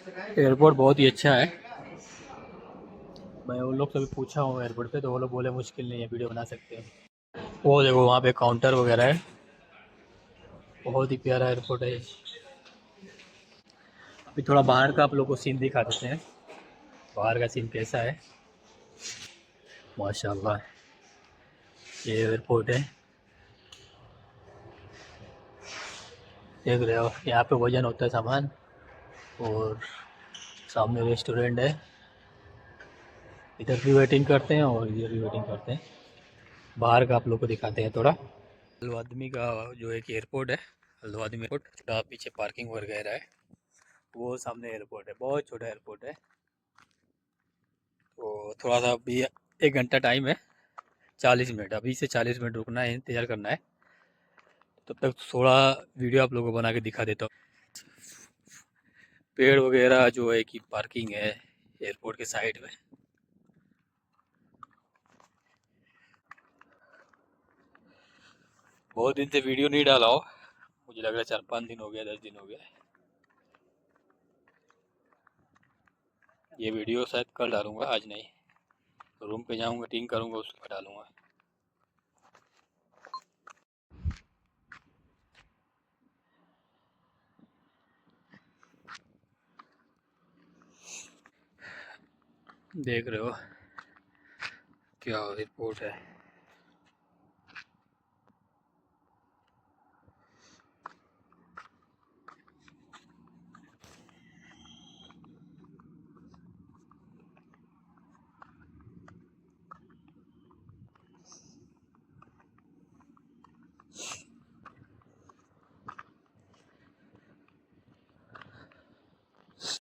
Airport बहुत ही अच्छा है। मैं उन लोग से भी पूछा हूँ एयरपोर्ट पे, तो वो लोग बोले मुश्किल नहीं है, वीडियो बना सकते हैं। वो देखो वहाँ पे काउंटर वगैरह है। बहुत ही प्यारा एयरपोर्ट है। अभी थोड़ा बाहर का आप लोग को सीन दिखा देते हैं, बाहर का सीन कैसा है। माशाल्लाह, ये एयरपोर्ट है। देख रहे हो, यहाँ पे वजन होता है सामान। और सामने रेस्टोरेंट है। इधर भी वेटिंग करते हैं और इधर भी वेटिंग करते हैं। बाहर का आप लोग को दिखाते हैं थोड़ा। हल्द्वानी का जो एक एयरपोर्ट है, हल्द्वानी एयरपोर्ट, छोटा पीछे पार्किंग वगैरह है। वो सामने एयरपोर्ट है, बहुत छोटा एयरपोर्ट है। तो थोड़ा सा अभी 1 घंटा टाइम है, 40 मिनट, अभी से 40 मिनट रुकना है, इंतज़ार करना है। तब तक थोड़ा वीडियो आप लोगों को बना के दिखा देता हूँ। पेड़ वगैरह जो है कि पार्किंग है एयरपोर्ट के साइड में। बहुत दिन से वीडियो नहीं डाला हो, मुझे लग रहा है 4-5 दिन हो गया, 10 दिन हो गया। ये वीडियो शायद कल डालूंगा, आज नहीं। रूम पे जाऊंगा, टिंग करूंगा, उसके बाद डालूंगा। देख रहे हो क्या एयरपोर्ट है।